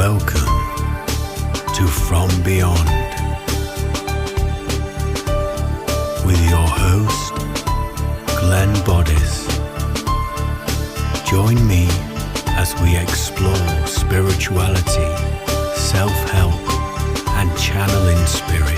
Welcome to From Beyond with your host, Glenn Boddice. Join me as we explore spirituality, self-help, and channeling spirit.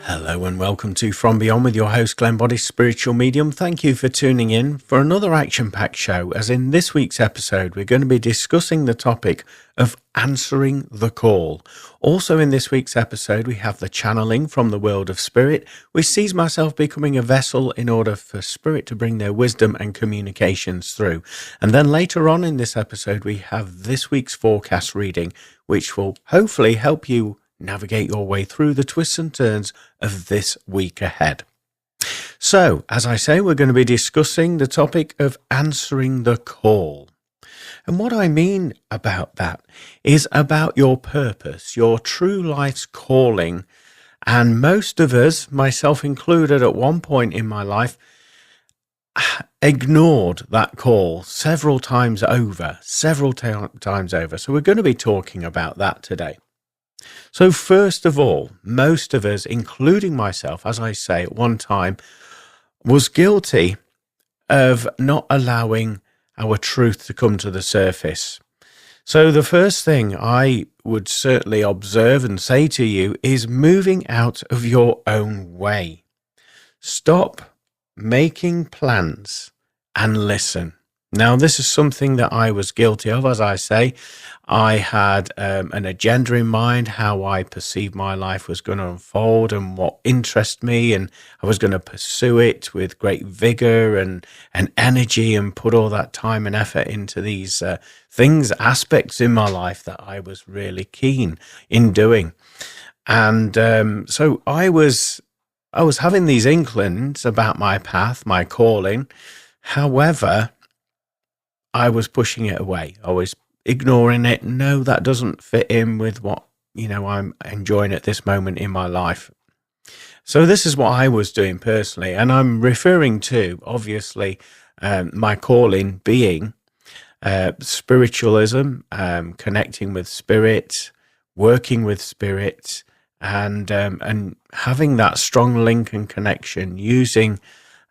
Hello and welcome to From Beyond with your host Glenn Boddice, spiritual medium. Thank you for tuning in for another action-packed show, as in this week's episode we're going to be discussing the topic of answering the call. Also in this week's episode we have the channeling from the world of spirit, which sees myself becoming a vessel in order for spirit to bring their wisdom and communications through. And then later on in this episode we have this week's forecast reading, which will hopefully help you navigate your way through the twists and turns of this week ahead. So, as I say, we're going to be discussing the topic of answering the call. And what I mean about that is about your purpose, your true life's calling. And most of us, myself included at one point in my life, ignored that call several times over. So we're going to be talking about that today. So first of all, most of us, including myself, as I say, at one time, was guilty of not allowing our truth to come to the surface. So the first thing I would certainly observe and say to you is moving out of your own way. Stop making plans and listen. Now, this is something that I was guilty of, as I say. I had an agenda in mind, how I perceived my life was going to unfold and what interested me, and I was going to pursue it with great vigor and energy and put all that time and effort into these aspects in my life that I was really keen in doing. And so I was having these inklings about my path, my calling. However, I was pushing it away. I was ignoring it. No, that doesn't fit in with what, I'm enjoying at this moment in my life. So this is what I was doing personally. And I'm referring to, obviously, my calling being spiritualism, connecting with spirit, working with spirit, and having that strong link and connection, using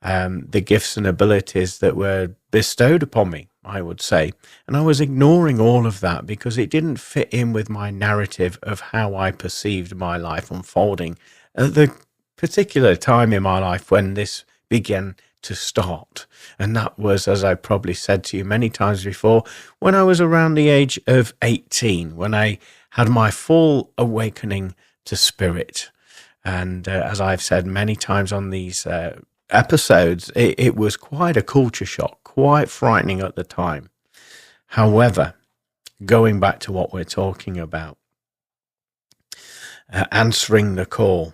the gifts and abilities that were bestowed upon me, I would say. And I was ignoring all of that because it didn't fit in with my narrative of how I perceived my life unfolding at the particular time in my life when this began to start. And that was, as I probably said to you many times before, when I was around the age of 18, when I had my full awakening to spirit. And as I've said many times on these episodes, it was quite a culture shock, quite frightening at the time. However, going back to what we're talking about, answering the call,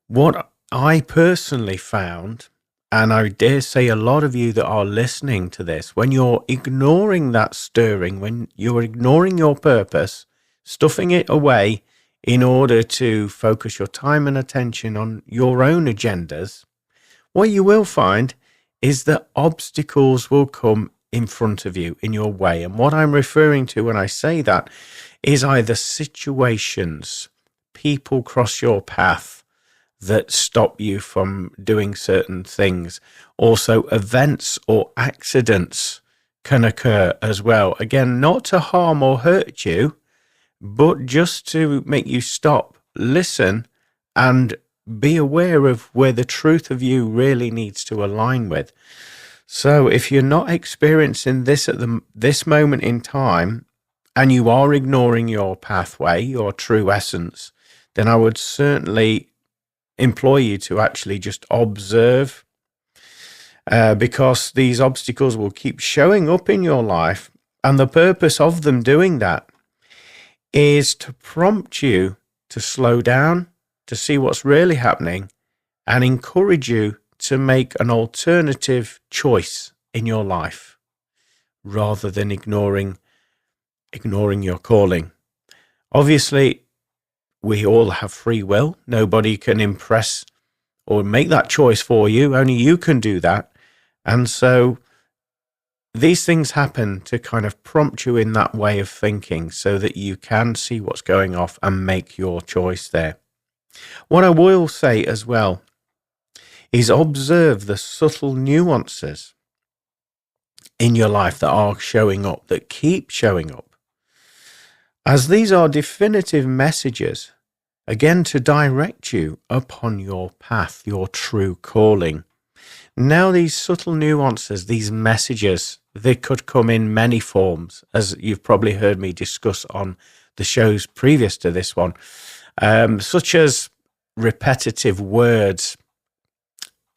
what I personally found, and I dare say a lot of you that are listening to this, when you're ignoring that stirring, when you're ignoring your purpose, stuffing it away in order to focus your time and attention on your own agendas, what you will find is that obstacles will come in front of you, in your way. And what I'm referring to when I say that is either situations, people cross your path that stop you from doing certain things. Also, events or accidents can occur as well. Again, not to harm or hurt you, but just to make you stop, listen, and be aware of where the truth of you really needs to align with. So if you're not experiencing this at this moment in time, and you are ignoring your pathway, your true essence, then I would certainly employ you to actually just observe, because these obstacles will keep showing up in your life. And the purpose of them doing that is to prompt you to slow down, to see what's really happening, and encourage you to make an alternative choice in your life rather than ignoring your calling. Obviously, we all have free will. Nobody can impress or make that choice for you. Only you can do that. And so these things happen to kind of prompt you in that way of thinking so that you can see what's going off and make your choice there. What I will say as well is observe the subtle nuances in your life that are showing up, that keep showing up, as these are definitive messages, again, to direct you upon your path, your true calling. Now, these subtle nuances, these messages, they could come in many forms, as you've probably heard me discuss on the shows previous to this one, such as repetitive words,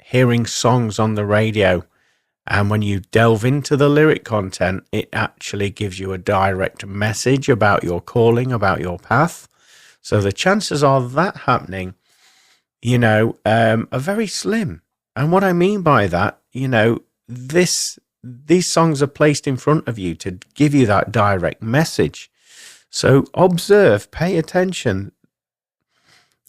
hearing songs on the radio, and when you delve into the lyric content, it actually gives you a direct message about your calling, about your path. So the chances of that happening, are very slim. And what I mean by that, these songs are placed in front of you to give you that direct message. So observe, pay attention.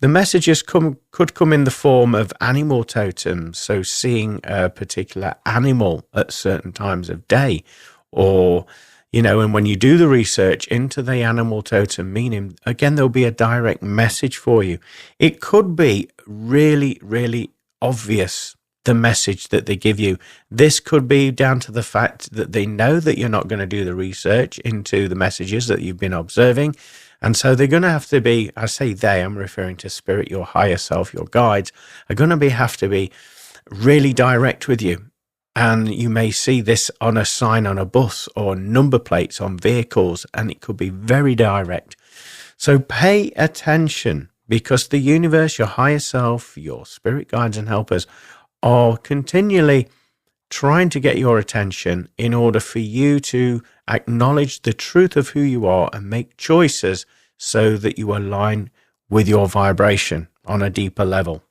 The messages could come in the form of animal totems, so seeing a particular animal at certain times of day, or, and when you do the research into the animal totem meaning, again, there'll be a direct message for you. It could be really, really obvious, the message that they give you. This could be down to the fact that they know that you're not going to do the research into the messages that you've been observing. And so they're going to have to be, I say they, I'm referring to spirit, your higher self, your guides, are going to have to be really direct with you. And you may see this on a sign on a bus or number plates on vehicles, and it could be very direct. So pay attention, because the universe, your higher self, your spirit guides and helpers are continually trying to get your attention in order for you to acknowledge the truth of who you are and make choices so that you align with your vibration on a deeper level.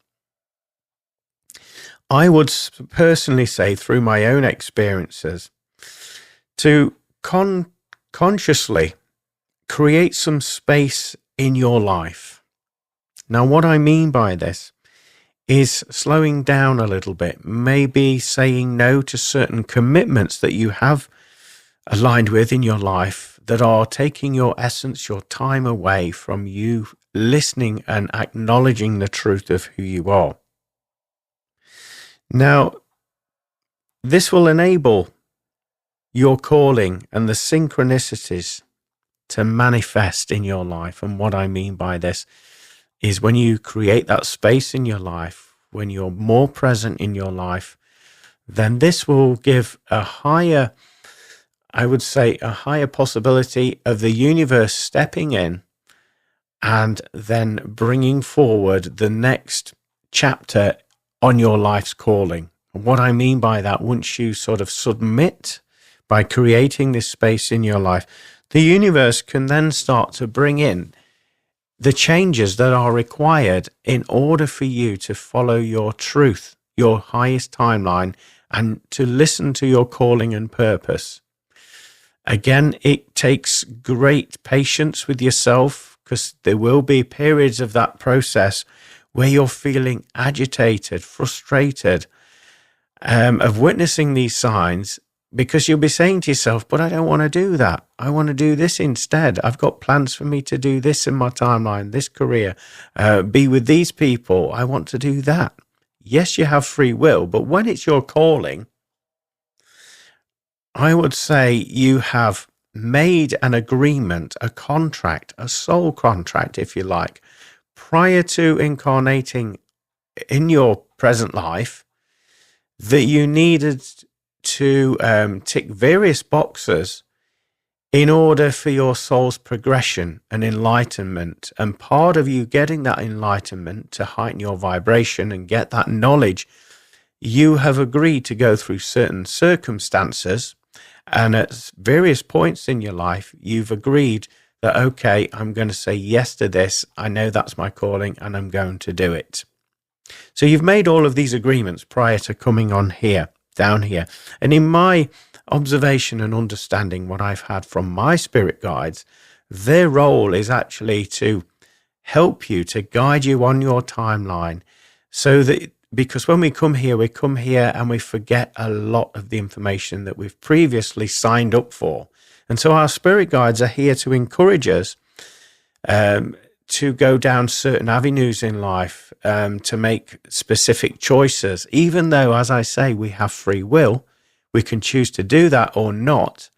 I would personally say, through my own experiences, to consciously create some space in your life. Now, what I mean by this is slowing down a little bit, maybe saying no to certain commitments that you have aligned with in your life that are taking your essence, your time away from you listening and acknowledging the truth of who you are. Now, this will enable your calling and the synchronicities to manifest in your life. And what I mean by this is when you create that space in your life, when you're more present in your life, then this will give a higher, I would say, a higher possibility of the universe stepping in and then bringing forward the next chapter on your life's calling. And what I mean by that, once you sort of submit by creating this space in your life, the universe can then start to bring in the changes that are required in order for you to follow your truth, your highest timeline, and to listen to your calling and purpose. Again, it takes great patience with yourself, because there will be periods of that process where you're feeling agitated, frustrated, of witnessing these signs, because you'll be saying to yourself, but I don't want to do that. I want to do this instead. I've got plans for me to do this in my timeline, this career, be with these people. I want to do that. Yes, you have free will, but when it's your calling, I would say you have made an agreement, a contract, a soul contract, if you like, prior to incarnating in your present life, that you needed to tick various boxes in order for your soul's progression and enlightenment. And part of you getting that enlightenment to heighten your vibration and get that knowledge, you have agreed to go through certain circumstances. And at various points in your life, you've agreed that, okay, I'm going to say yes to this. I know that's my calling and I'm going to do it. So you've made all of these agreements prior to coming on here, down here. And in my observation and understanding, what I've had from my spirit guides, their role is actually to help you, to guide you on your timeline, so that because when we come here and we forget a lot of the information that we've previously signed up for. And so our spirit guides are here to encourage us to go down certain avenues in life, to make specific choices, even though, as I say, we have free will. We can choose to do that or not.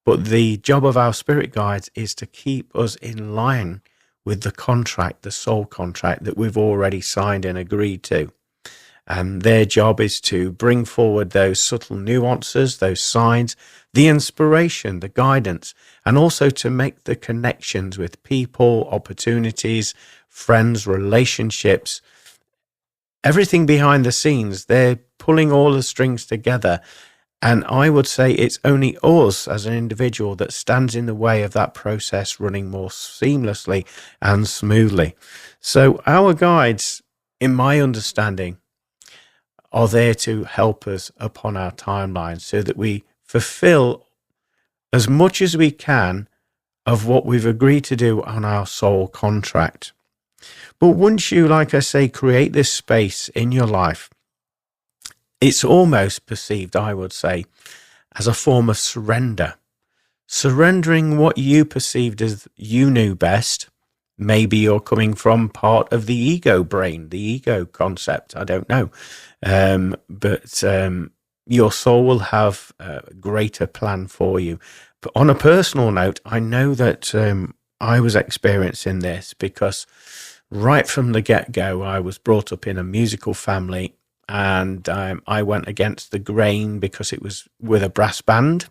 But the job of our spirit guides is to keep us in line with the contract, the soul contract that we've already signed and agreed to. And their job is to bring forward those subtle nuances, those signs, the inspiration, the guidance, and also to make the connections with people, opportunities, friends, relationships, everything behind the scenes. They're pulling all the strings together. And I would say it's only us as an individual that stands in the way of that process running more seamlessly and smoothly. So our guides, in my understanding, are there to help us upon our timeline so that we fulfill as much as we can of what we've agreed to do on our soul contract. But once you, like I say, create this space in your life, it's almost perceived, I would say, as a form of surrender. Surrendering what you perceived as you knew best. Maybe you're coming from part of the ego brain, the ego concept, I don't know. But your soul will have a greater plan for you. But on a personal note, I know that I was experiencing this because right from the get-go, I was brought up in a musical family, and I went against the grain because it was with a brass band.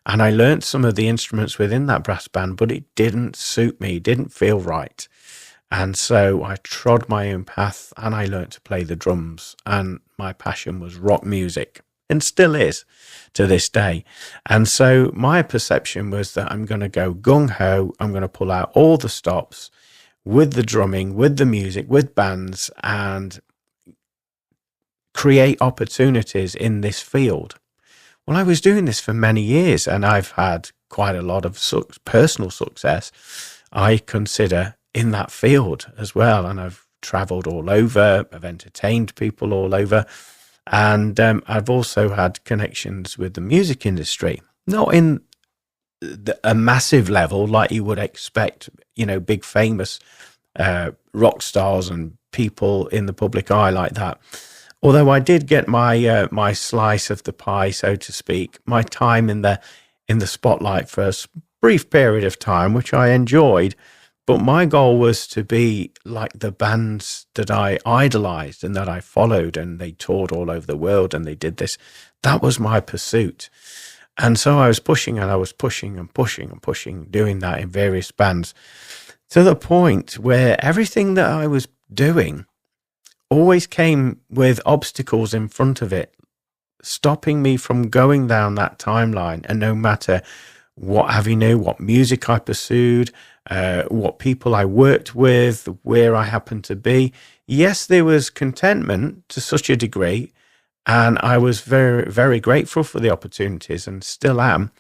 And I learned some of the instruments within that brass band, but it didn't suit me, didn't feel right. And so I trod my own path and I learned to play the drums. And my passion was rock music, and still is to this day. And so my perception was that I'm going to go gung-ho, I'm going to pull out all the stops with the drumming, with the music, with bands, and create opportunities in this field. Well, I was doing this for many years, and I've had quite a lot of personal success, I consider, in that field as well. And I've traveled all over, I've entertained people all over, and I've also had connections with the music industry, not in a massive level like you would expect, big famous rock stars and people in the public eye like that. Although I did get my my slice of the pie, so to speak, my time in the spotlight for a brief period of time, which I enjoyed. But my goal was to be like the bands that I idolized and that I followed, and they toured all over the world and they did this. That was my pursuit. And so I was pushing and I was pushing and pushing and pushing, doing that in various bands, to the point where everything that I was doing always came with obstacles in front of it, stopping me from going down that timeline. And no matter what avenue, what music I pursued, what people I worked with, where I happened to be, yes, there was contentment to such a degree, and I was very, very grateful for the opportunities and still am,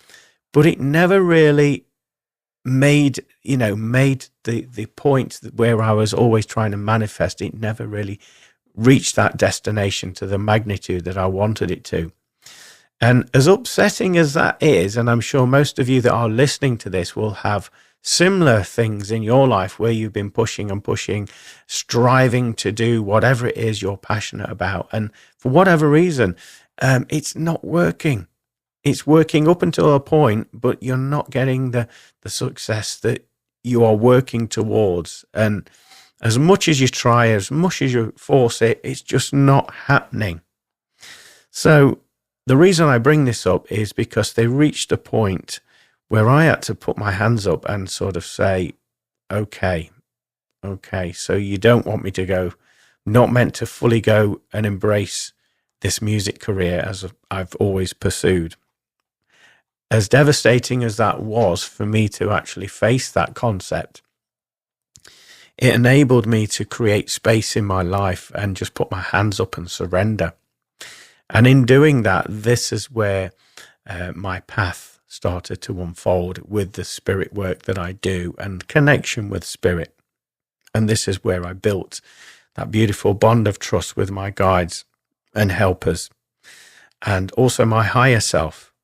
but it never really made the point where I was always trying to manifest. It never really reached that destination to the magnitude that I wanted it to. And as upsetting as that is, and I'm sure most of you that are listening to this will have similar things in your life where you've been pushing and pushing, striving to do whatever it is you're passionate about, and for whatever reason, it's not working. It's working up until a point, but you're not getting the success that you are working towards. And as much as you try, as much as you force it, it's just not happening. So the reason I bring this up is because they reached a point where I had to put my hands up and sort of say, okay, so you don't want me to go, not meant to fully go and embrace this music career as I've always pursued. As devastating as that was for me to actually face that concept, it enabled me to create space in my life and just put my hands up and surrender. And in doing that, this is where my path started to unfold with the spirit work that I do and connection with spirit. And this is where I built that beautiful bond of trust with my guides and helpers, and also my higher self.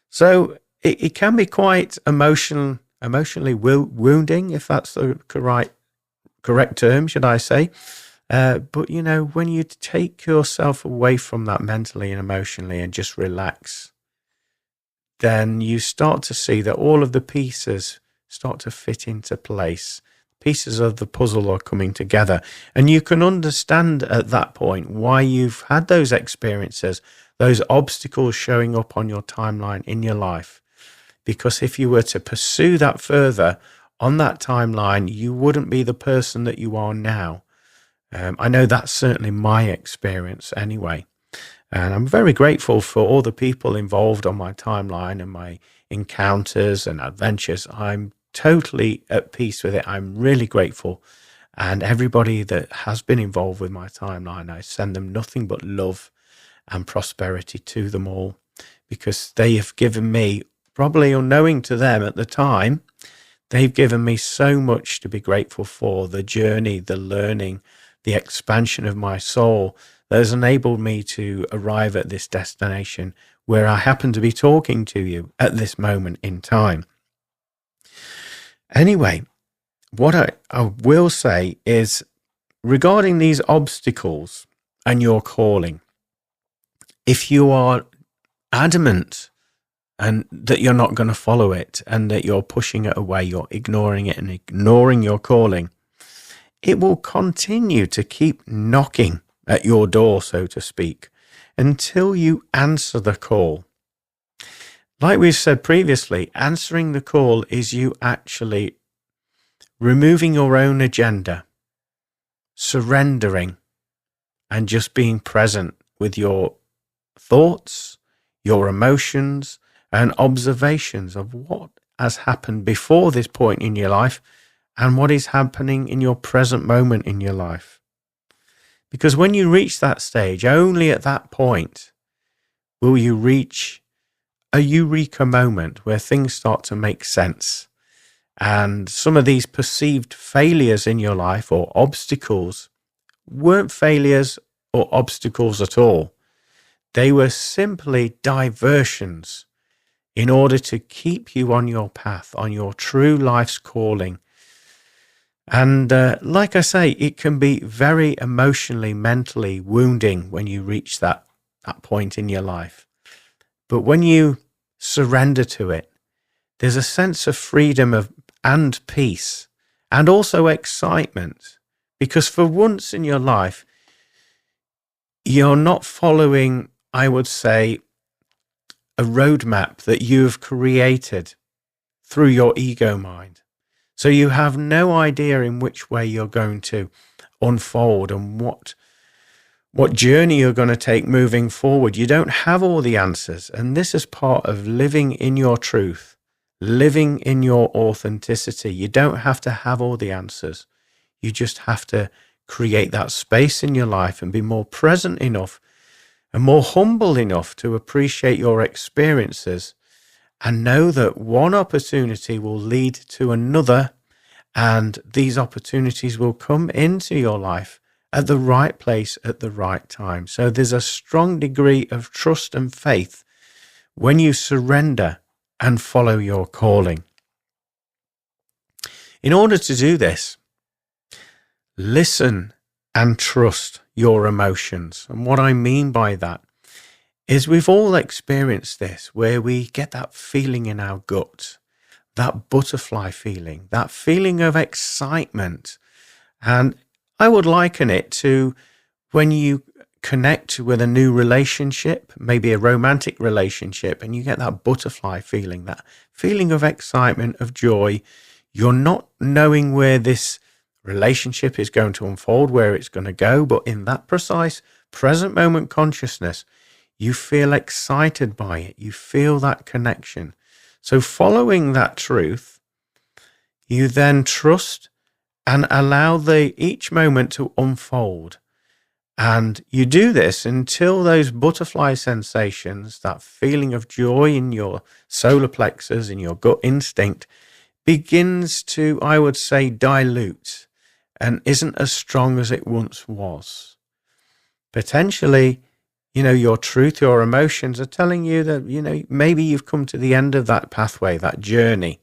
So it can be quite emotionally wounding, if that's the correct term, should I say. But, when you take yourself away from that mentally and emotionally and just relax, then you start to see that all of the pieces start to fit into place. Pieces of the puzzle are coming together. And you can understand at that point why you've had those experiences, those obstacles showing up on your timeline in your life. Because if you were to pursue that further on that timeline, you wouldn't be the person that you are now. I know that's certainly my experience anyway. And I'm very grateful for all the people involved on my timeline and my encounters and adventures. I'm totally at peace with it. I'm really grateful. And everybody that has been involved with my timeline, I send them nothing but love and prosperity to them all, because they have given me, probably unknowing to them at the time, they've given me so much to be grateful for. The journey, the learning, the expansion of my soul that has enabled me to arrive at this destination where I happen to be talking to you at this moment in time. Anyway, what I will say is, regarding these obstacles and your calling, if you are adamant and that you're not going to follow it and that you're pushing it away, you're ignoring it and ignoring your calling, it will continue to keep knocking at your door, so to speak, until you answer the call. Like we've said previously, answering the call is you actually removing your own agenda, surrendering, and just being present with your thoughts, your emotions, and observations of what has happened before this point in your life and what is happening in your present moment in your life. Because when you reach that stage, only at that point will you reach a eureka moment where things start to make sense. And some of these perceived failures in your life or obstacles weren't failures or obstacles at all. They were simply diversions in order to keep you on your path, on your true life's calling. And like I say, it can be very emotionally, mentally wounding when you reach that point in your life. But when you surrender to it, there's a sense of freedom and peace, and also excitement, because for once in your life, you're not following, I would say, a roadmap that you have created through your ego mind. So you have no idea in which way you're going to unfold and what journey you're going to take moving forward. You don't have all the answers. And this is part of living in your truth, living in your authenticity. You don't have to have all the answers. You just have to create that space in your life and be more present enough and more humble enough to appreciate your experiences and know that one opportunity will lead to another, and these opportunities will come into your life at the right place at the right time. So there's a strong degree of trust and faith when you surrender and follow your calling. In order to do this, listen and trust your emotions. And what I mean by that is we've all experienced this, where we get that feeling in our gut, that butterfly feeling, that feeling of excitement. And I would liken it to when you connect with a new relationship, maybe a romantic relationship, and you get that butterfly feeling, that feeling of excitement, of joy. You're not knowing where this relationship is going to unfold, where it's going to go, but in that precise present moment consciousness, you feel excited by it. You feel that connection. So following that truth, you then trust and allow each moment to unfold. And you do this until those butterfly sensations, that feeling of joy in your solar plexus, in your gut instinct, begins to, I would say, dilute. and isn't as strong as it once was. Potentially, your truth, your emotions are telling you that, maybe you've come to the end of that pathway, that journey.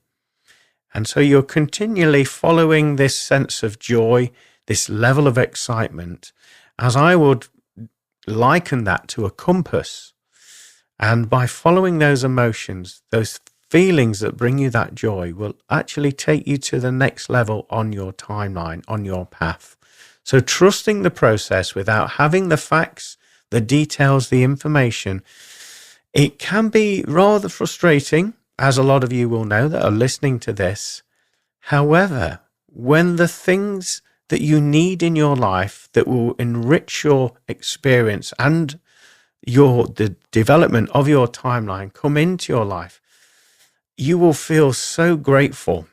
And so you're continually following this sense of joy, this level of excitement, as I would liken that to a compass. And by following those emotions, those feelings that bring you that joy will actually take you to the next level on your timeline, on your path. So trusting the process without having the facts, the details, the information, it can be rather frustrating, as a lot of you will know that are listening to this. However, when the things that you need in your life that will enrich your experience and the development of your timeline come into your life, you will feel so grateful,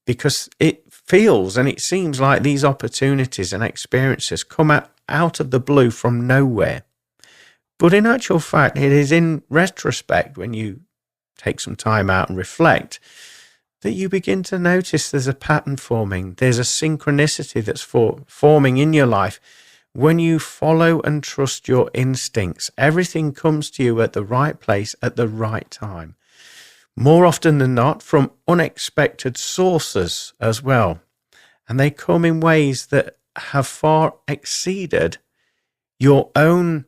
because it feels and it seems like these opportunities and experiences come out of the blue from nowhere. But in actual fact, it is in retrospect, when you take some time out and reflect, that you begin to notice there's a pattern forming. There's a synchronicity that's forming in your life. When you follow and trust your instincts, everything comes to you at the right place at the right time. More often than not, from unexpected sources as well. And they come in ways that have far exceeded your own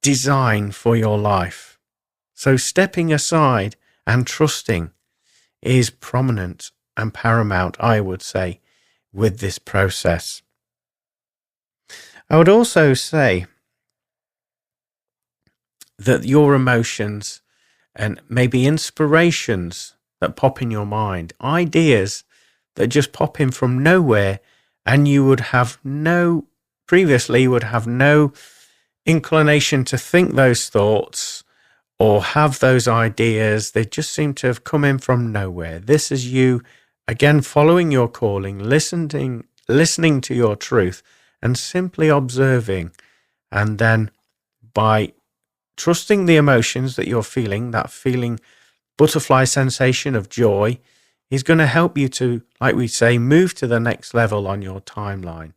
design for your life. So stepping aside and trusting is prominent and paramount, I would say, with this process. I would also say that your emotions and maybe inspirations that pop in your mind, ideas that just pop in from nowhere, and you would have no inclination to think those thoughts or have those ideas. They just seem to have come in from nowhere. This is you, again, following your calling, listening to your truth, and simply observing. And then by trusting the emotions that you're feeling, that feeling butterfly sensation of joy, is going to help you to, like we say, move to the next level on your timeline.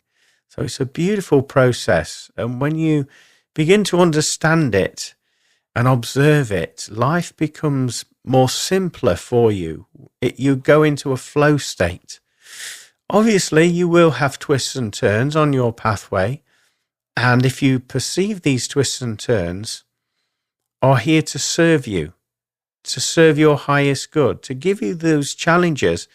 So it's a beautiful process. And when you begin to understand it and observe it, life becomes more simpler for you. You go into a flow state. Obviously, you will have twists and turns on your pathway. And if you perceive these twists and turns are here to serve you, to serve your highest good, to give you those challenges,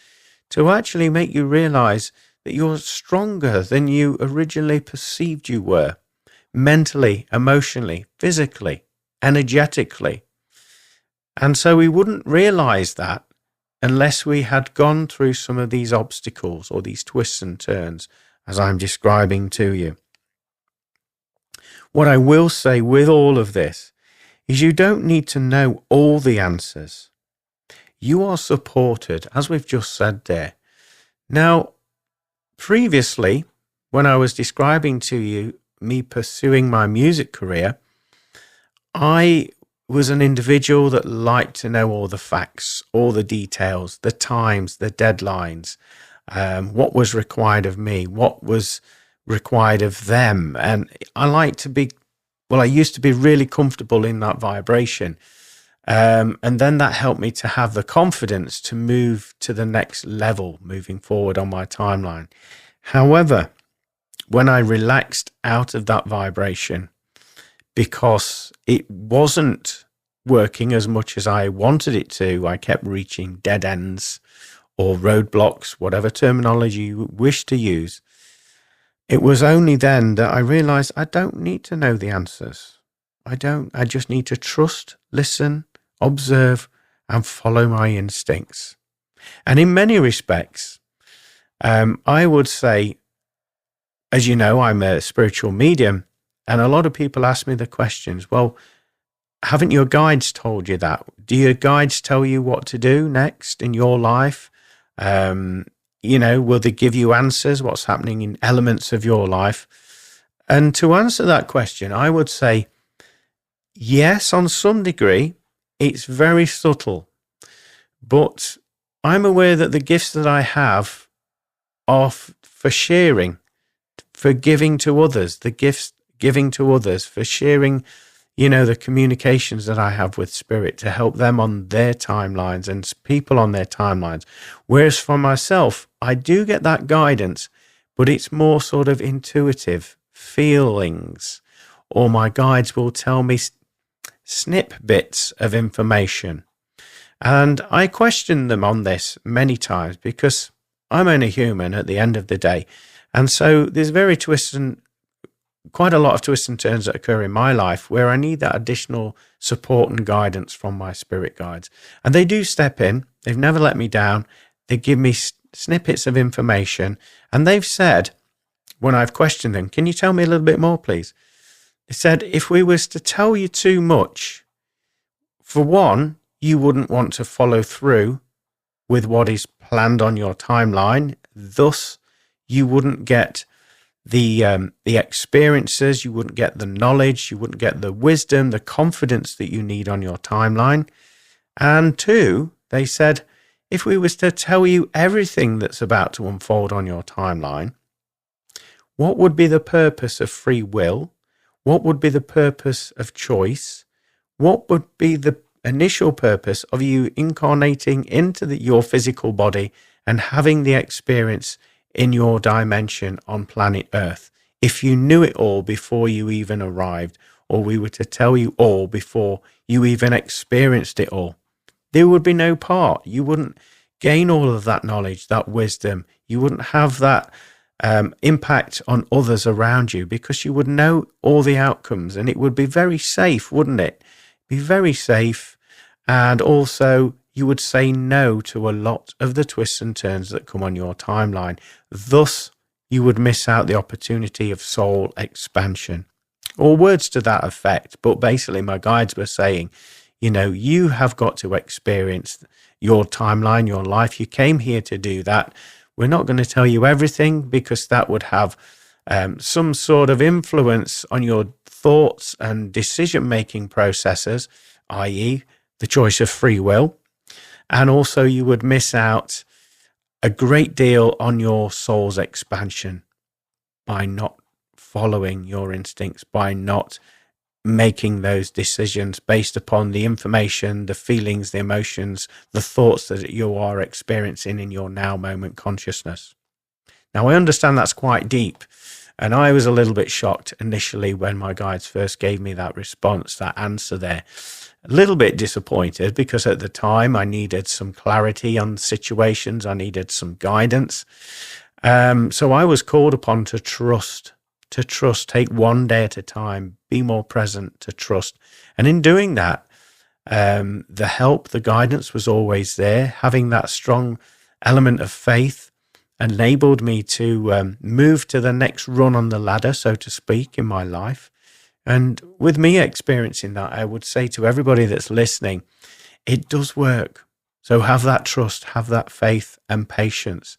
to actually make you realize that you're stronger than you originally perceived you were, mentally, emotionally, physically, energetically. And so we wouldn't realize that unless we had gone through some of these obstacles or these twists and turns, as I'm describing to you. What I will say with all of this is you don't need to know all the answers. You are supported, as we've just said there. Now, previously, when I was describing to you me pursuing my music career, I was an individual that liked to know all the facts, all the details, the times, the deadlines, what was required of me, what was required of them. And I used to be really comfortable in that vibration. And then that helped me to have the confidence to move to the next level, moving forward on my timeline. However, when I relaxed out of that vibration, because it wasn't working as much as I wanted it to, I kept reaching dead ends or roadblocks, whatever terminology you wish to use. It was only then that I realized I don't need to know the answers. I just need to trust, listen, observe, and follow my instincts. And in many respects, I would say, as you know, I'm a spiritual medium, and a lot of people ask me the questions, well, haven't your guides told you that? Do your guides tell you what to do next in your life? Will they give you answers, what's happening in elements of your life? And to answer that question, I would say, yes, on some degree, it's very subtle. But I'm aware that the gifts that I have for sharing, for giving to others, the gifts giving to others, for sharing, the communications that I have with Spirit to help them on their timelines and people on their timelines. Whereas for myself, I do get that guidance, but it's more sort of intuitive feelings, or my guides will tell me snip bits of information. And I question them on this many times because I'm only human at the end of the day. And so there's quite a lot of twists and turns that occur in my life where I need that additional support and guidance from my spirit guides. And they do step in. They've never let me down. They give me snippets of information. And they've said, when I've questioned them, can you tell me a little bit more, please? They said, if we was to tell you too much, for one, you wouldn't want to follow through with what is planned on your timeline. Thus, you wouldn't get the experiences, you wouldn't get the knowledge, you wouldn't get the wisdom, the confidence that you need on your timeline. And two, they said, if we was to tell you everything that's about to unfold on your timeline, what would be the purpose of free will? What would be the purpose of choice? What would be the initial purpose of you incarnating into your physical body and having the experience in your dimension on planet Earth, if you knew it all before you even arrived, or we were to tell you all before you even experienced it all? There would be no part. You wouldn't gain all of that knowledge, that wisdom. You wouldn't have that impact on others around you because you would know all the outcomes, and it would be very safe, wouldn't it? Be very safe. And also you would say no to a lot of the twists and turns that come on your timeline. Thus, you would miss out the opportunity of soul expansion, or words to that effect. But basically, my guides were saying, you have got to experience your timeline, your life. You came here to do that. We're not going to tell you everything because that would have some sort of influence on your thoughts and decision-making processes, i.e., the choice of free will. And also you would miss out a great deal on your soul's expansion by not following your instincts, by not making those decisions based upon the information, the feelings, the emotions, the thoughts that you are experiencing in your now moment consciousness. Now, I understand that's quite deep, and I was a little bit shocked initially when my guides first gave me that response, that answer there. A little bit disappointed because at the time I needed some clarity on situations. I needed some guidance. So I was called upon to trust, take one day at a time, be more present, to trust. And in doing that, the help, the guidance was always there. Having that strong element of faith enabled me to move to the next run on the ladder, so to speak, in my life. And with me experiencing that, I would say to everybody that's listening, it does work. So have that trust, have that faith and patience.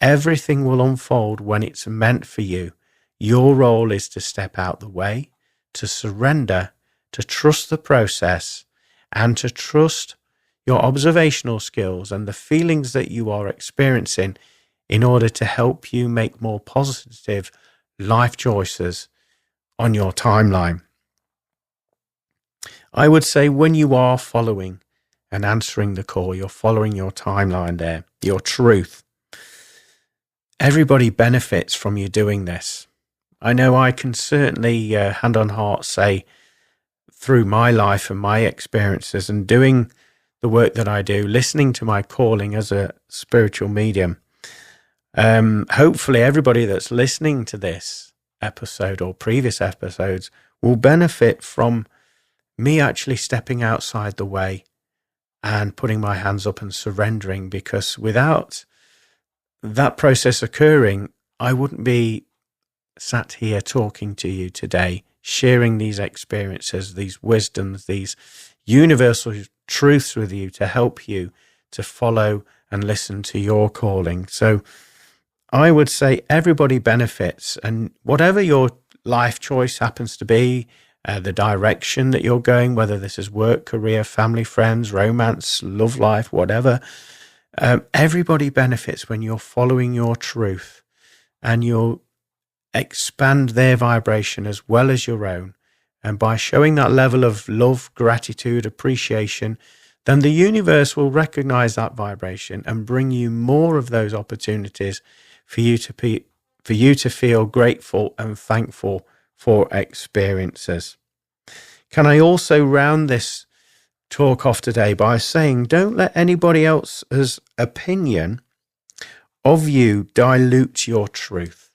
Everything will unfold when it's meant for you. Your role is to step out the way, to surrender, to trust the process, and to trust your observational skills and the feelings that you are experiencing in order to help you make more positive life choices on your timeline. I would say when you are following and answering the call, you're following your timeline there, your truth. Everybody benefits from you doing this. I know I can certainly, hand on heart, say through my life and my experiences and doing the work that I do, listening to my calling as a spiritual medium, hopefully everybody that's listening to this episode or previous episodes will benefit from me actually stepping outside the way and putting my hands up and surrendering, because without that process occurring, I wouldn't be sat here talking to you today, sharing these experiences, these wisdoms, these universal truths with you to help you to follow and listen to your calling. So I would say everybody benefits, and whatever your life choice happens to be, the direction that you're going, whether this is work, career, family, friends, romance, love life, whatever, Everybody benefits when you're following your truth and you'll expand their vibration as well as your own. And by showing that level of love, gratitude, appreciation, then the universe will recognize that vibration and bring you more of those opportunities for you to feel grateful and thankful for experiences. Can I also round this talk off today by saying, don't let anybody else's opinion of you dilute your truth.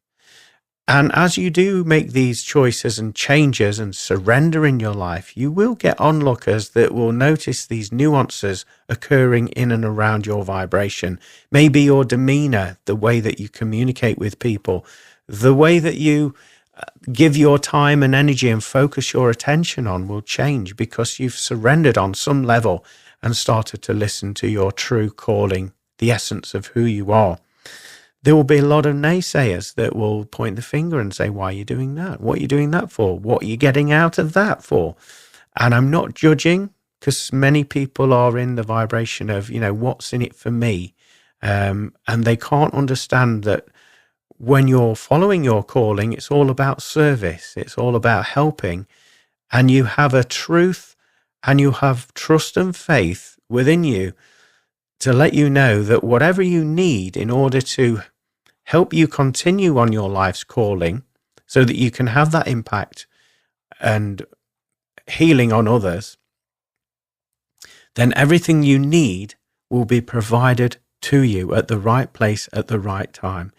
And as you do make these choices and changes and surrender in your life, you will get onlookers that will notice these nuances occurring in and around your vibration. Maybe your demeanor, the way that you communicate with people, the way that you give your time and energy and focus your attention on will change because you've surrendered on some level and started to listen to your true calling, the essence of who you are. There will be a lot of naysayers that will point the finger and say, why are you doing that? What are you doing that for? What are you getting out of that for? And I'm not judging, because many people are in the vibration of, what's in it for me? And they can't understand that when you're following your calling, it's all about service. It's all about helping. And you have a truth and you have trust and faith within you to let you know that whatever you need in order to help you continue on your life's calling so that you can have that impact and healing on others, then everything you need will be provided to you at the right place at the right time.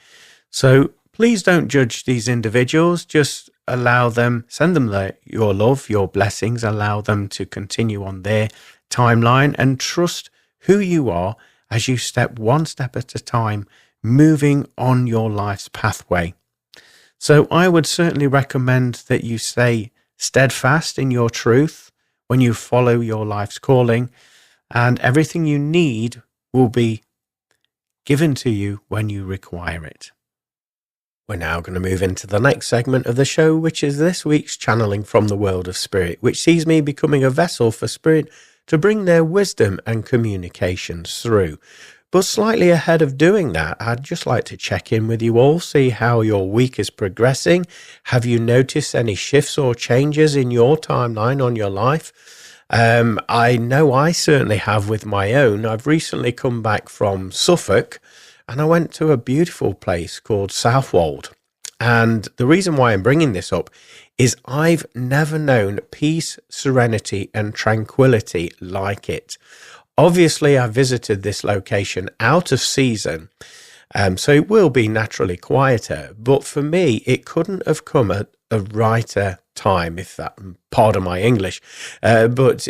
So please don't judge these individuals. Just allow them, send them your love, your blessings, allow them to continue on their timeline and trust who you are as you step one step at a time, moving on your life's pathway. So I would certainly recommend that you stay steadfast in your truth when you follow your life's calling, and everything you need will be given to you when you require it. We're now going to move into the next segment of the show, which is this week's channeling from the world of spirit, which sees me becoming a vessel for spirit to bring their wisdom and communications through. But slightly ahead of doing that, I'd just like to check in with you all, see how your week is progressing. Have you noticed any shifts or changes in your timeline on your life? I know I certainly have with my own. I've recently come back from Suffolk and I went to a beautiful place called Southwold. And the reason why I'm bringing this up is I've never known peace, serenity, and tranquility like it. Obviously, I visited this location out of season, so it will be naturally quieter. But for me, it couldn't have come at a righter time, if that, pardon my English. But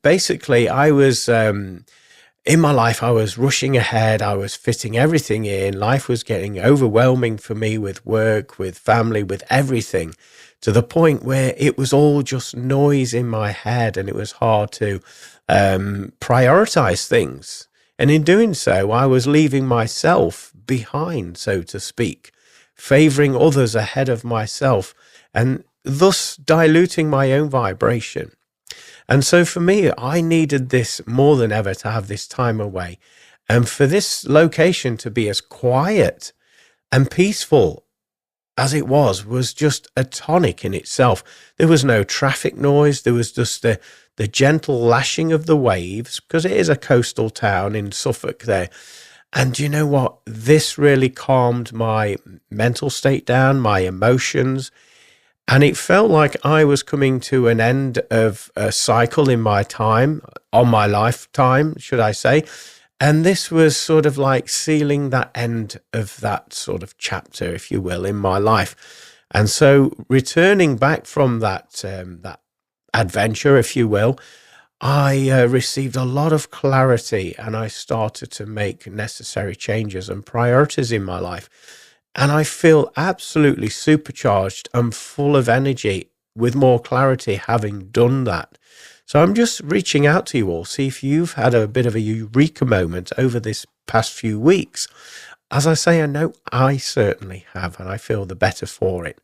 basically, I was... in my life, I was rushing ahead. I was fitting everything in. Life was getting overwhelming for me with work, with family, with everything, to the point where it was all just noise in my head and it was hard to prioritize things. And in doing so, I was leaving myself behind, so to speak, favoring others ahead of myself and thus diluting my own vibration. And so for me, I needed this more than ever to have this time away. And for this location to be as quiet and peaceful as it was just a tonic in itself. There was no traffic noise. There was just the gentle lashing of the waves, because it is a coastal town in Suffolk there. And you know what? This really calmed my mental state down, my emotions. And it felt like I was coming to an end of a cycle in my time, on my lifetime, should I say. And this was sort of like sealing that end of that sort of chapter, if you will, in my life. And so returning back from that adventure, if you will, I received a lot of clarity and I started to make necessary changes and priorities in my life. And I feel absolutely supercharged and full of energy with more clarity having done that. So I'm just reaching out to you all, see if you've had a bit of a eureka moment over this past few weeks. As I say, I know I certainly have, and I feel the better for it.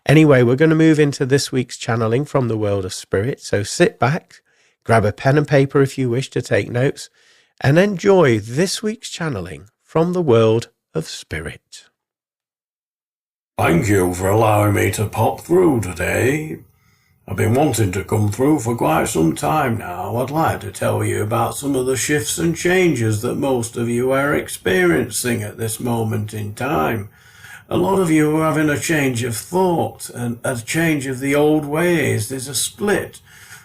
Anyway, we're going to move into this week's channeling from the world of spirit. So sit back, grab a pen and paper if you wish to take notes, and enjoy this week's channeling from the world of spirit. Thank you for allowing me to pop through today. I've been wanting to come through for quite some time now. I'd like to tell you about some of the shifts and changes that most of you are experiencing at this moment in time. A lot of you are having a change of thought and a change of the old ways. There's a split.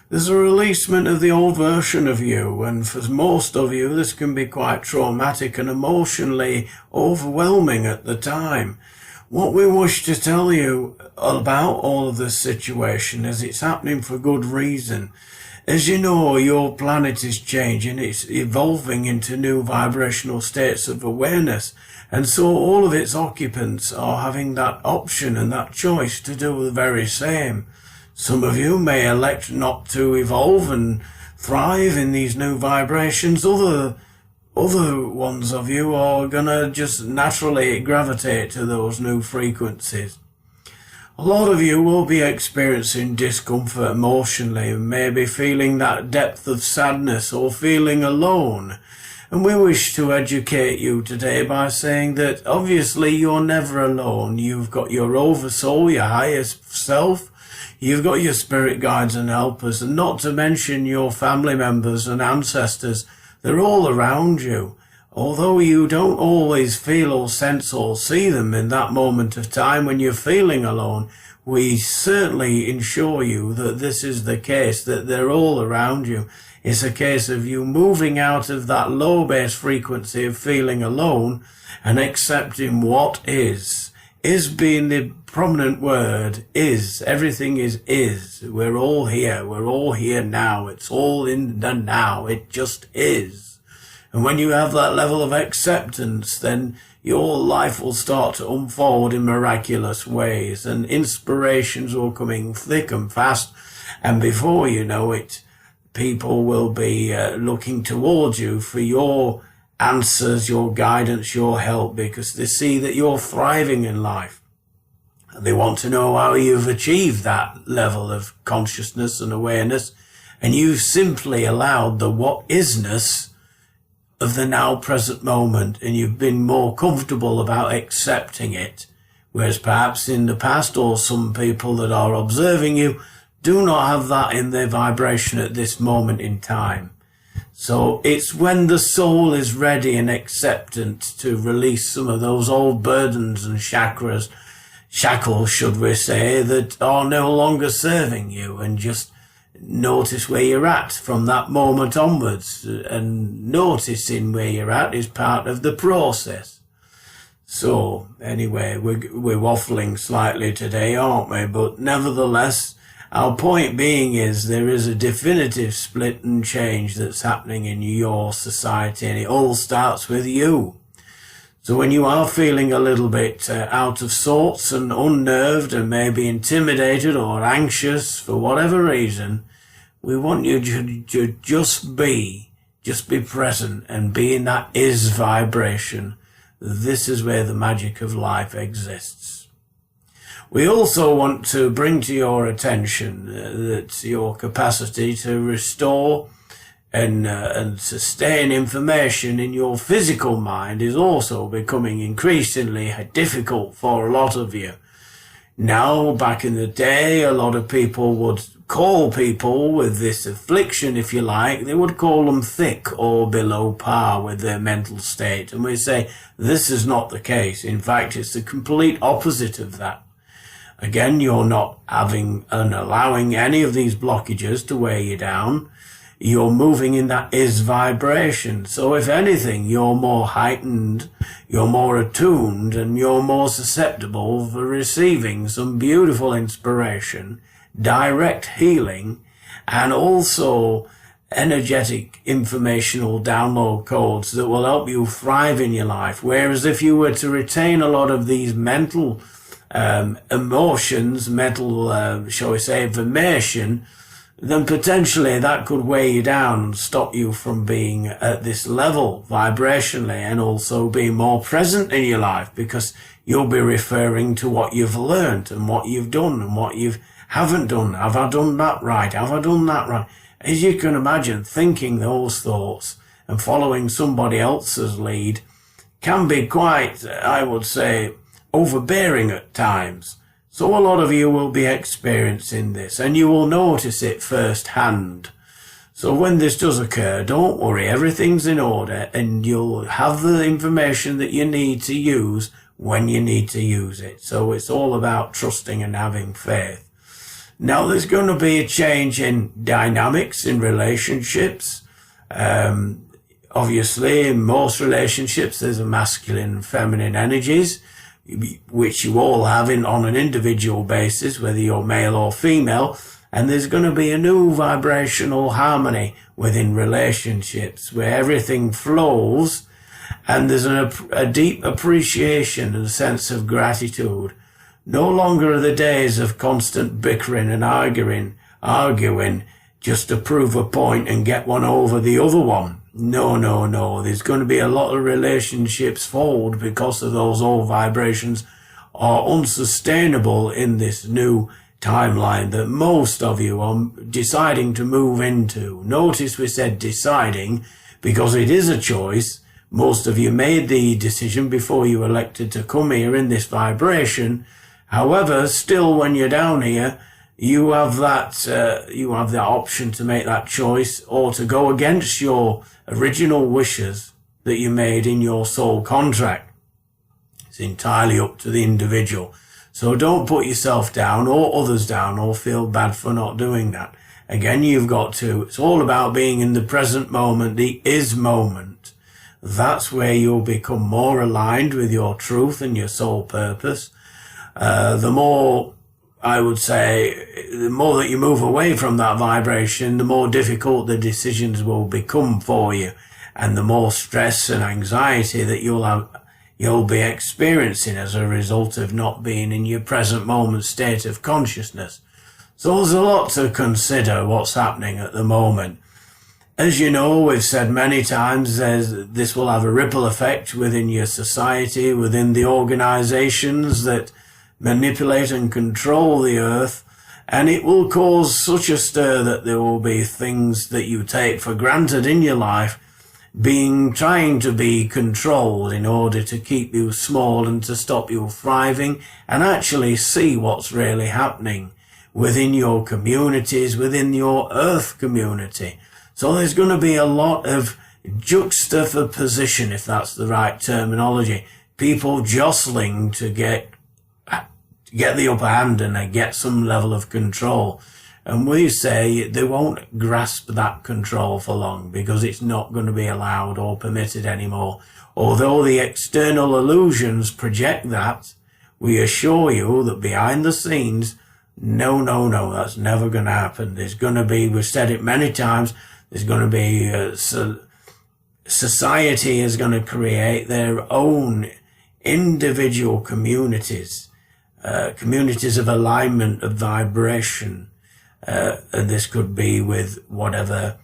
There's a releasement of the old version of you, and for most of you this can be quite traumatic and emotionally overwhelming at the time. What we wish to tell you about all of this situation is it's happening for good reason. As you know, your planet is changing, it's evolving into new vibrational states of awareness, and so all of its occupants are having that option and that choice to do the very same. Some of you may elect not to evolve and thrive in these new vibrations. Other ones of you are gonna just naturally gravitate to those new frequencies. A lot of you will be experiencing discomfort emotionally and maybe feeling that depth of sadness or feeling alone. And we wish to educate you today by saying that obviously you're never alone. You've got your oversoul, your highest self. You've got your spirit guides and helpers, and not to mention your family members and ancestors. They're all around you. Although you don't always feel or sense or see them in that moment of time when you're feeling alone, we certainly assure you that this is the case, that they're all around you. It's a case of you moving out of that low base frequency of feeling alone and accepting what is. Is being the prominent word. Is. Everything is. We're all here. We're all here now. It's all in the now. It just is. And when you have that level of acceptance, then your life will start to unfold in miraculous ways, and inspirations will come in thick and fast. And before you know it, people will be looking towards you for your answers, your guidance, your help, because they see that you're thriving in life. And they want to know how you've achieved that level of consciousness and awareness. And you've simply allowed the what isness of the now present moment, and you've been more comfortable about accepting it. Whereas perhaps in the past, or some people that are observing you do not have that in their vibration at this moment in time. So it's when the soul is ready and acceptant to release some of those old burdens and shackles, should we say, that are no longer serving you, and just notice where you're at from that moment onwards. And noticing where you're at is part of the process. So anyway, we're waffling slightly today, aren't we? But nevertheless, our point being is there is a definitive split and change that's happening in your society, and it all starts with you. So when you are feeling a little bit out of sorts and unnerved and maybe intimidated or anxious for whatever reason, we want you to just be present and be in that is vibration. This is where the magic of life exists. We also want to bring to your attention that your capacity to restore and sustain information in your physical mind is also becoming increasingly difficult for a lot of you. Now, back in the day, a lot of people would call people with this affliction, if you like, they would call them thick or below par with their mental state. And we say, this is not the case. In fact, it's the complete opposite of that. Again, you're not having and allowing any of these blockages to weigh you down. You're moving in that is vibration. So if anything, you're more heightened, you're more attuned, and you're more susceptible for receiving some beautiful inspiration, direct healing, and also energetic informational download codes that will help you thrive in your life. Whereas if you were to retain a lot of these mental emotions, mental, shall we say, information, then potentially that could weigh you down and stop you from being at this level vibrationally, and also being more present in your life, because you'll be referring to what you've learned and what you've done and what you haven't done. Have I done that right? Have I done that right? As you can imagine, thinking those thoughts and following somebody else's lead can be quite, I would say, overbearing at times. So a lot of you will be experiencing this, and you will notice it firsthand. So when this does occur, don't worry, everything's in order, and you'll have the information that you need to use when you need to use it. So it's all about trusting and having faith. Now, there's going to be a change in dynamics in relationships. Obviously, in most relationships, there's a masculine and feminine energies, which you all have on an individual basis, whether you're male or female. And there's going to be a new vibrational harmony within relationships where everything flows, and there's a deep appreciation and a sense of gratitude. No longer are the days of constant bickering and arguing just to prove a point and get one over the other one. No. There's going to be a lot of relationships fold because of those old vibrations are unsustainable in this new timeline that most of you are deciding to move into. Notice we said deciding because it is a choice. Most of you made the decision before you elected to come here in this vibration. However, still when you're down here, you have the option to make that choice or to go against your original wishes that you made in your soul contract. It's entirely up to the individual. So don't put yourself down or others down or feel bad for not doing that. Again, it's all about being in the present moment, the is moment. That's where you'll become more aligned with your truth and your soul purpose. The more, I would say, the more that you move away from that vibration, the more difficult the decisions will become for you, and the more stress and anxiety that you'll be experiencing as a result of not being in your present moment state of consciousness. So there's a lot to consider what's happening at the moment. As you know, we've said many times, this will have a ripple effect within your society, within the organizations that manipulate and control the earth, and it will cause such a stir that there will be things that you take for granted in your life trying to be controlled in order to keep you small and to stop you thriving and actually see what's really happening within your communities, within your earth community. So there's going to be a lot of juxtaposition, if that's the right terminology. People jostling to get the upper hand and get some level of control. And we say they won't grasp that control for long because it's not going to be allowed or permitted anymore. Although the external illusions project that, we assure you that behind the scenes, no, that's never going to happen. There's going to be, we've said it many times, there's going to be, society is going to create their own individual communities, communities of alignment, of vibration. And this could be with whatever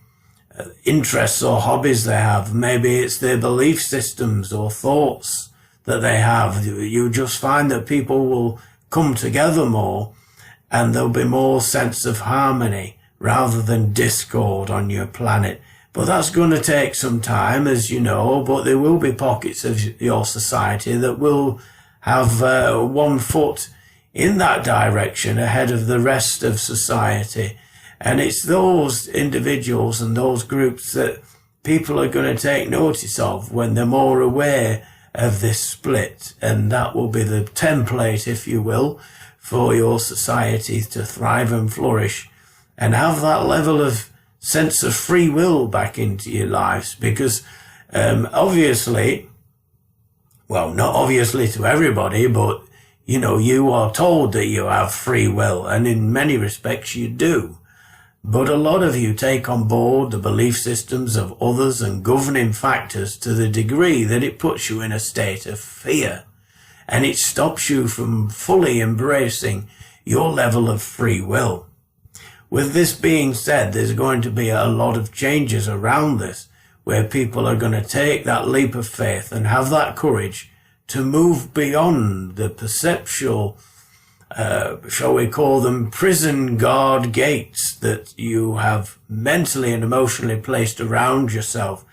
interests or hobbies they have. Maybe it's their belief systems or thoughts that they have. You just find that people will come together more and there'll be more sense of harmony rather than discord on your planet. But that's going to take some time, as you know, but there will be pockets of your society that will have one foot in that direction ahead of the rest of society. And it's those individuals and those groups that people are going to take notice of when they're more aware of this split. And that will be the template, if you will, for your society to thrive and flourish and have that level of sense of free will back into your lives. Because obviously, well, not obviously to everybody, but you know, you are told that you have free will, and in many respects you do. But a lot of you take on board the belief systems of others and governing factors to the degree that it puts you in a state of fear, and it stops you from fully embracing your level of free will. With this being said, there's going to be a lot of changes around this, where people are going to take that leap of faith and have that courage to move beyond the perceptual, shall we call them, prison guard gates that you have mentally and emotionally placed around yourself.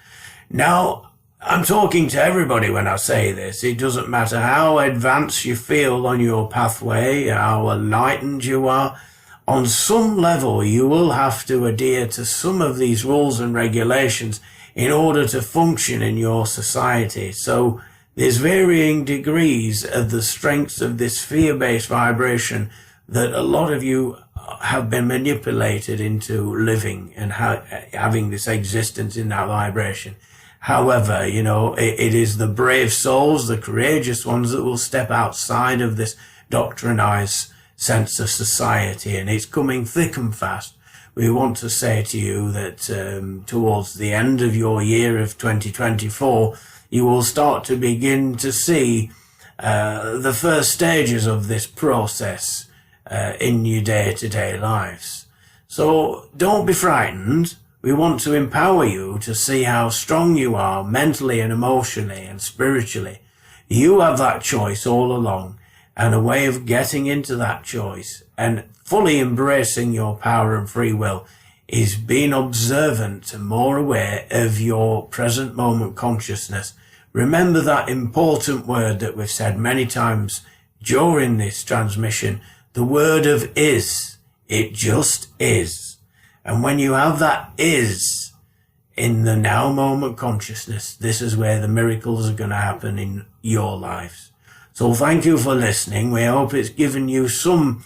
Now, I'm talking to everybody when I say this. It doesn't matter how advanced you feel on your pathway, how enlightened you are. On some level, you will have to adhere to some of these rules and regulations in order to function in your society. So there's varying degrees of the strengths of this fear-based vibration that a lot of you have been manipulated into living and having this existence in that vibration. However, it is the brave souls, the courageous ones that will step outside of this doctrinized sense of society, and it's coming thick and fast. We want to say to you that towards the end of your year of 2024, you will start to begin to see the first stages of this process in your day-to-day lives. So don't be frightened. We want to empower you to see how strong you are mentally and emotionally and spiritually. You have that choice all along, and a way of getting into that choice and fully embracing your power and free will is being observant and more aware of your present moment consciousness. Remember that important word that we've said many times during this transmission, the word of is. It just is. And when you have that is in the now moment consciousness, this is where the miracles are going to happen in your lives. So thank you for listening. We hope it's given you some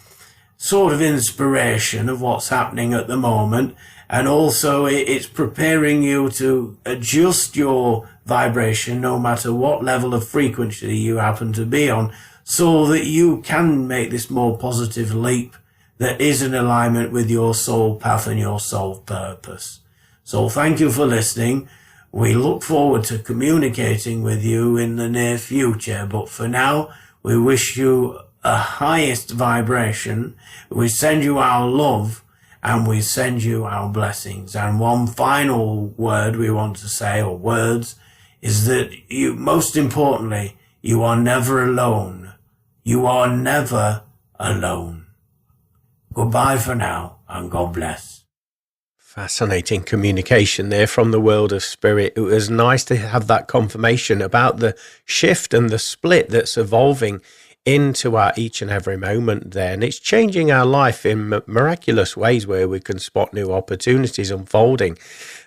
sort of inspiration of what's happening at the moment. And also it's preparing you to adjust your vibration no matter what level of frequency you happen to be on, so that you can make this more positive leap that is in alignment with your soul path and your soul purpose. So thank you for listening. We look forward to communicating with you in the near future, but for now, we wish you a highest vibration. We send you our love and we send you our blessings. And one final word we want to say, or words, is that you, most importantly, you are never alone. You are never alone. Goodbye for now, and God bless. Fascinating communication there from the world of spirit. It was nice to have that confirmation about the shift and the split that's evolving into our each and every moment there. And it's changing our life in miraculous ways where we can spot new opportunities unfolding.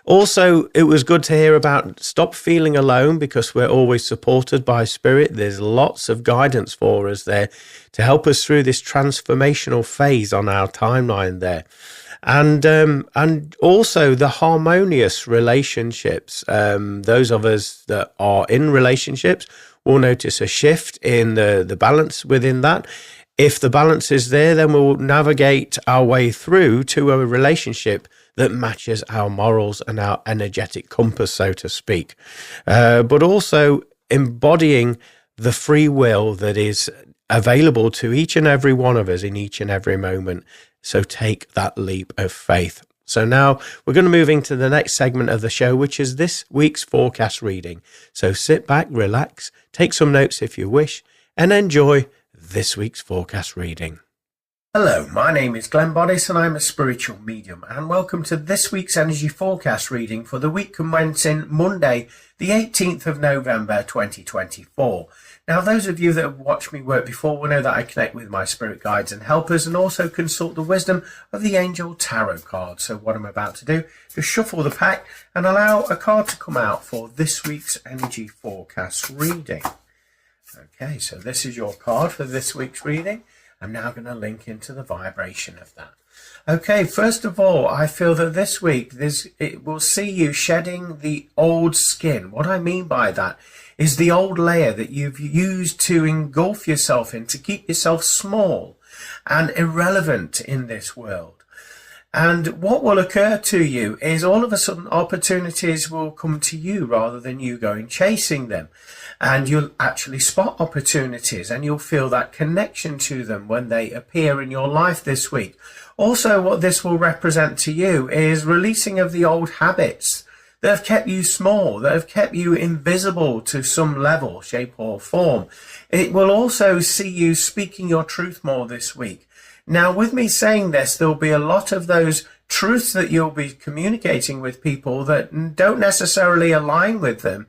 Also, it was good to hear about stop feeling alone, because we're always supported by spirit. There's lots of guidance for us there to help us through this transformational phase on our timeline there. And also the harmonious relationships. Those of us that are in relationships will notice a shift in the balance within that. If the balance is there, then we'll navigate our way through to a relationship that matches our morals and our energetic compass, so to speak. But also embodying the free will that is available to each and every one of us in each and every moment. So take that leap of faith. So now we're going to move into the next segment of the show, which is this week's forecast reading. So sit back, relax, take some notes if you wish, and enjoy this week's forecast reading. Hello, my name is Glenn Boddice and I'm a spiritual medium, and welcome to this week's energy forecast reading for the week commencing Monday, the 18th of November 2024. Now, those of you that have watched me work before will know that I connect with my spirit guides and helpers and also consult the wisdom of the Angel Tarot card. So what I'm about to do is shuffle the pack and allow a card to come out for this week's energy forecast reading. Okay, so this is your card for this week's reading. I'm now going to link into the vibration of that. Okay, first of all, I feel that this week it will see you shedding the old skin. What I mean by that is the old layer that you've used to engulf yourself in, to keep yourself small and irrelevant in this world. And what will occur to you is all of a sudden opportunities will come to you rather than you going chasing them. And you'll actually spot opportunities and you'll feel that connection to them when they appear in your life this week. Also, what this will represent to you is releasing of the old habits that have kept you small, that have kept you invisible to some level, shape or form. It will also see you speaking your truth more this week. Now, with me saying this, there'll be a lot of those truths that you'll be communicating with people that don't necessarily align with them.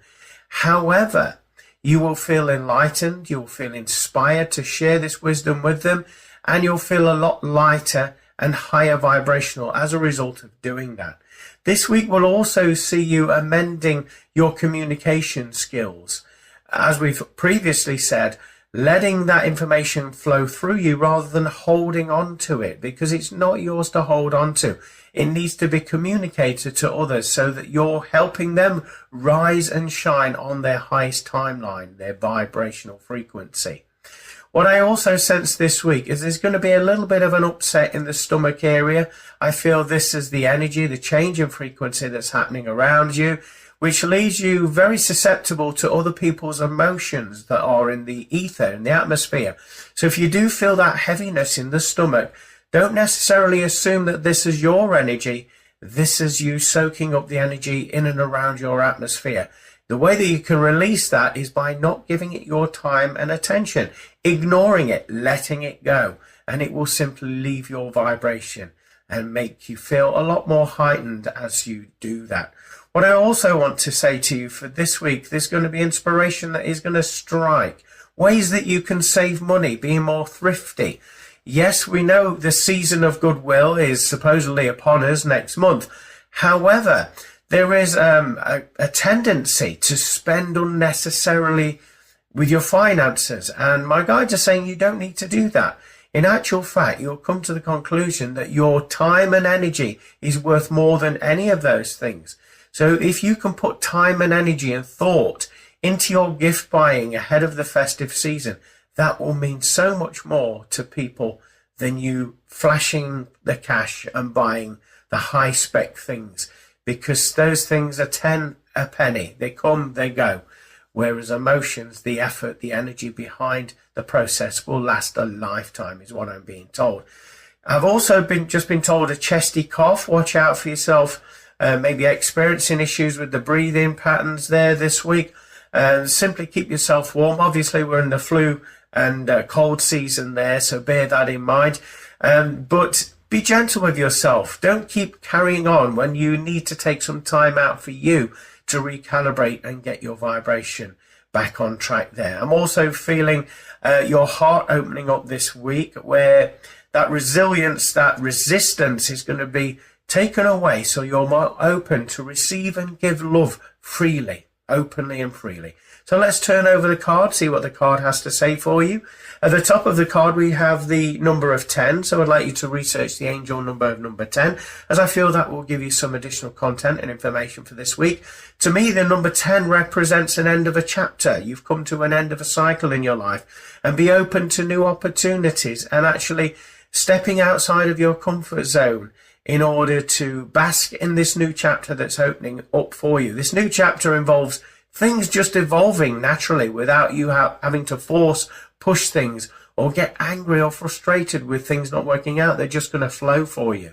However, you will feel enlightened, you'll feel inspired to share this wisdom with them, and you'll feel a lot lighter and higher vibrational as a result of doing that. This week will also see you amending your communication skills. As we've previously said, letting that information flow through you rather than holding on to it, because it's not yours to hold on to. It needs to be communicated to others so that you're helping them rise and shine on their highest timeline, their vibrational frequency. What I also sense this week is there's going to be a little bit of an upset in the stomach area. I feel this is the energy, the change in frequency that's happening around you, which leaves you very susceptible to other people's emotions that are in the ether, in the atmosphere. So if you do feel that heaviness in the stomach, don't necessarily assume that this is your energy. This is you soaking up the energy in and around your atmosphere. The way that you can release that is by not giving it your time and attention, ignoring it, letting it go, and it will simply leave your vibration and make you feel a lot more heightened as you do that. What I also want to say to you for this week, there's going to be inspiration that is going to strike. Ways that you can save money, being more thrifty. Yes, we know the season of goodwill is supposedly upon us next month. However, there is a tendency to spend unnecessarily with your finances. And my guides are saying you don't need to do that. In actual fact, you'll come to the conclusion that your time and energy is worth more than any of those things. So if you can put time and energy and thought into your gift buying ahead of the festive season, that will mean so much more to people than you flashing the cash and buying the high spec things, because those things are 10 a penny. They come, they go. Whereas emotions, the effort, the energy behind the process will last a lifetime, is what I'm being told. I've also been told a chesty cough. Watch out for yourself. Maybe experiencing issues with the breathing patterns there this week. Simply keep yourself warm. Obviously, we're in the flu and cold season there, so bear that in mind. But be gentle with yourself. Don't keep carrying on when you need to take some time out for you to recalibrate and get your vibration back on track there. I'm also feeling your heart opening up this week, where that resilience, that resistance is going to be taken away, so you're more open to receive and give love freely, openly and freely. So let's turn over the card, see what the card has to say for you. At the top of the card, we have the number of 10. So I'd like you to research the angel number of number 10, as I feel that will give you some additional content and information for this week. To me, the number 10 represents an end of a chapter. You've come to an end of a cycle in your life, and be open to new opportunities and actually stepping outside of your comfort zone in order to bask in this new chapter that's opening up for you. This new chapter involves things just evolving naturally without you having to push things, or get angry or frustrated with things not working out. They're just going to flow for you.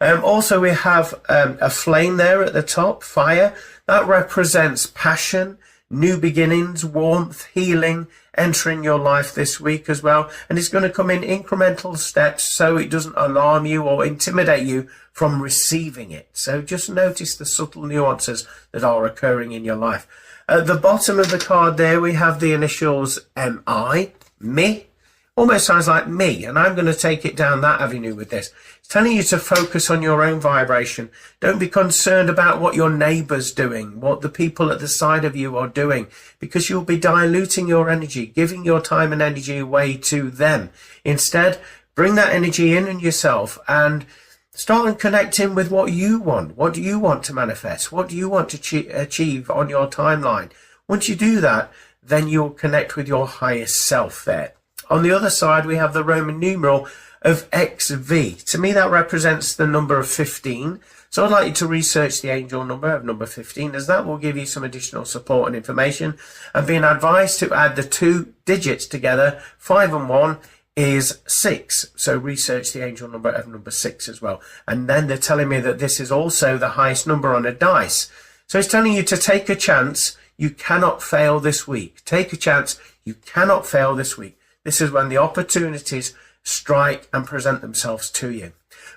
Also, we have a flame there at the top, fire. That represents passion, new beginnings, warmth, healing, entering your life this week as well. And it's going to come in incremental steps so it doesn't alarm you or intimidate you from receiving it. So just notice the subtle nuances that are occurring in your life. At the bottom of the card there, we have the initials MI, me. Almost sounds like me, and I'm going to take it down that avenue with this. It's telling you to focus on your own vibration. Don't be concerned about what your neighbour's doing, what the people at the side of you are doing, because you'll be diluting your energy, giving your time and energy away to them. Instead, bring that energy in yourself and start connecting with what you want. What do you want to manifest? What do you want to achieve on your timeline? Once you do that, then you'll connect with your highest self there. On the other side, we have the Roman numeral of XV. To me, that represents the number of 15. So I'd like you to research the angel number of number 15, as that will give you some additional support and information. And being advised to add the 2 digits together, 5 and 1 is 6. So research the angel number of number 6 as well. And then they're telling me that this is also the highest number on a dice. So it's telling you to take a chance. You cannot fail this week. Take a chance. You cannot fail this week. This is when the opportunities strike and present themselves to you.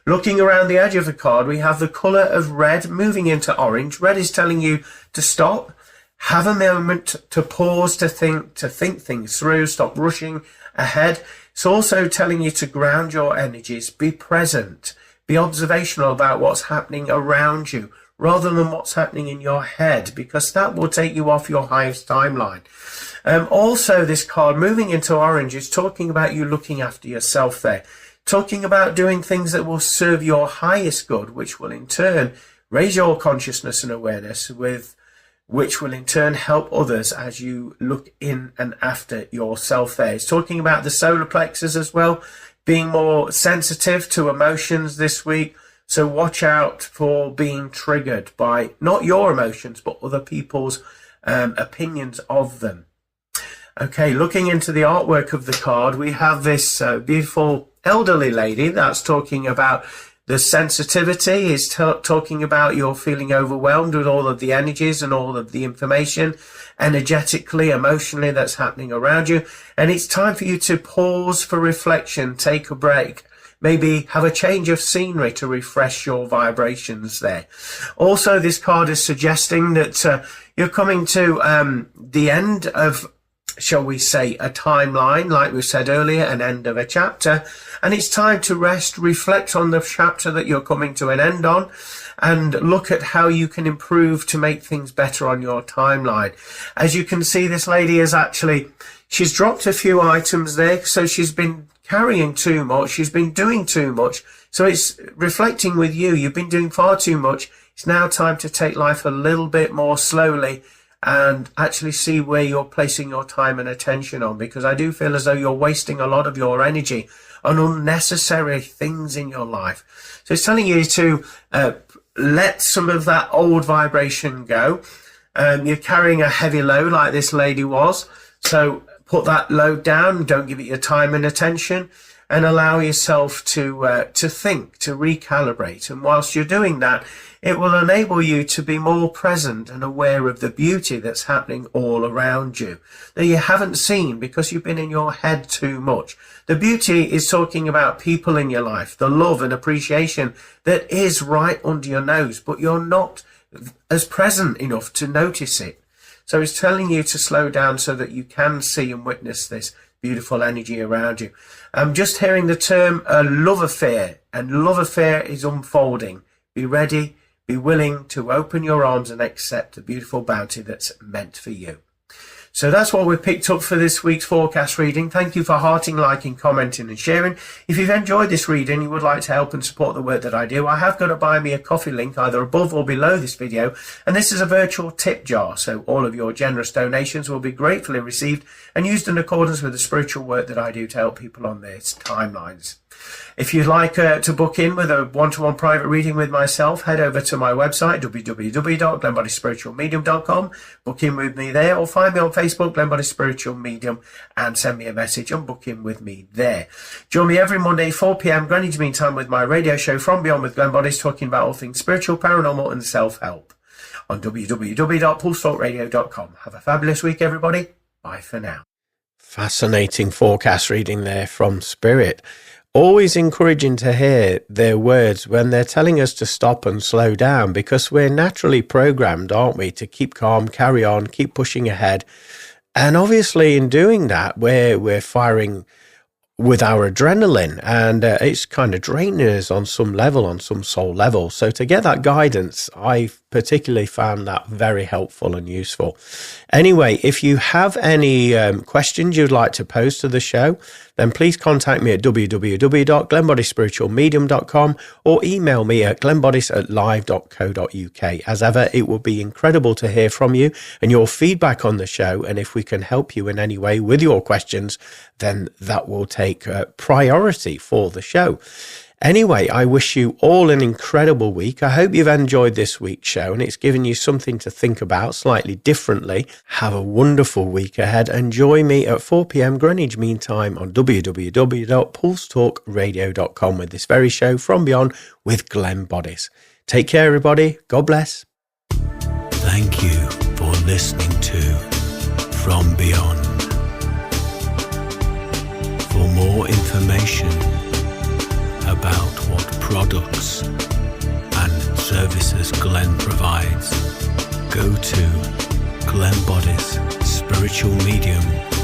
Looking around the edge of the card, we have the colour of red moving into orange. Red is telling you to stop, have a moment to pause, to think things through, stop rushing ahead. It's also telling you to ground your energies, be present, be observational about what's happening around you rather than what's happening in your head, because that will take you off your highest timeline. Also, this card moving into orange is talking about you looking after yourself there, talking about doing things that will serve your highest good, which will in turn raise your consciousness and awareness, which will in turn help others as you look in and after yourself there. It's talking about the solar plexus as well, being more sensitive to emotions this week. So watch out for being triggered by not your emotions, but other people's opinions of them. Okay, looking into the artwork of the card, we have this beautiful elderly lady that's talking about the sensitivity, is talking about you're feeling overwhelmed with all of the energies and all of the information, energetically, emotionally, that's happening around you. And it's time for you to pause for reflection, take a break, maybe have a change of scenery to refresh your vibrations there. Also, this card is suggesting that you're coming to the end of, shall we say, a timeline, like we said earlier, an end of a chapter, and it's time to rest, reflect on the chapter that you're coming to an end on, and look at how you can improve to make things better on your timeline. As you can see, this lady is she's dropped a few items there, so she's been carrying too much, she's been doing too much, so it's reflecting with you. You've been doing far too much. It's now time to take life a little bit more slowly and actually see where you're placing your time and attention on, because I do feel as though you're wasting a lot of your energy on unnecessary things in your life. So it's telling you to let some of that old vibration go. You're carrying a heavy load like this lady was, so put that load down, don't give it your time and attention, and allow yourself to think, to recalibrate. And whilst you're doing that, it will enable you to be more present and aware of the beauty that's happening all around you that you haven't seen because you've been in your head too much. The beauty is talking about people in your life, the love and appreciation that is right under your nose, but you're not as present enough to notice it. So it's telling you to slow down so that you can see and witness this beautiful energy around you. I'm just hearing the term love affair, and love affair is unfolding. Be ready, be willing to open your arms and accept the beautiful bounty that's meant for you. So that's what we've picked up for this week's forecast reading. Thank you for hearting, liking, commenting and sharing. If you've enjoyed this reading, you would like to help and support the work that I do, I have got a Buy Me a Coffee link either above or below this video. And this is a virtual tip jar, so all of your generous donations will be gratefully received and used in accordance with the spiritual work that I do to help people on their timelines. If you'd like to book in with a one-to-one private reading with myself, head over to my website, www.glenboddicespiritualmedium.com. Book in with me there, or find me on Facebook, Glenn Boddice Spiritual Medium, and send me a message and book in with me there. Join me every Monday, 4 p.m. Greenwich Mean Time with my radio show From Beyond with Glenn Boddice, talking about all things spiritual, paranormal, and self-help on www.pulsetalkradio.com. Have a fabulous week, everybody. Bye for now. Fascinating forecast reading there from Spirit. Always encouraging to hear their words when they're telling us to stop and slow down, because we're naturally programmed, aren't we, to keep calm, carry on, keep pushing ahead. And obviously in doing that, we're firing with our adrenaline, and it's kind of draining us on some level, on some soul level. So to get that guidance, I particularly found that very helpful and useful. Anyway, if you have any questions you'd like to pose to the show, then please contact me at www.glenboddicespiritualmedium.com or email me at glenboddice@live.co.uk. As ever, it would be incredible to hear from you and your feedback on the show. And if we can help you in any way with your questions, then that will take priority for the show. Anyway, I wish you all an incredible week. I hope you've enjoyed this week's show and it's given you something to think about slightly differently. Have a wonderful week ahead and join me at 4 p.m. Greenwich Mean Time on www.pulsetalkradio.com with this very show From Beyond with Glenn Boddice. Take care, everybody. God bless. Thank you for listening to From Beyond. For more information about what products and services Glenn provides, go to Glenn Boddice Spiritual Medium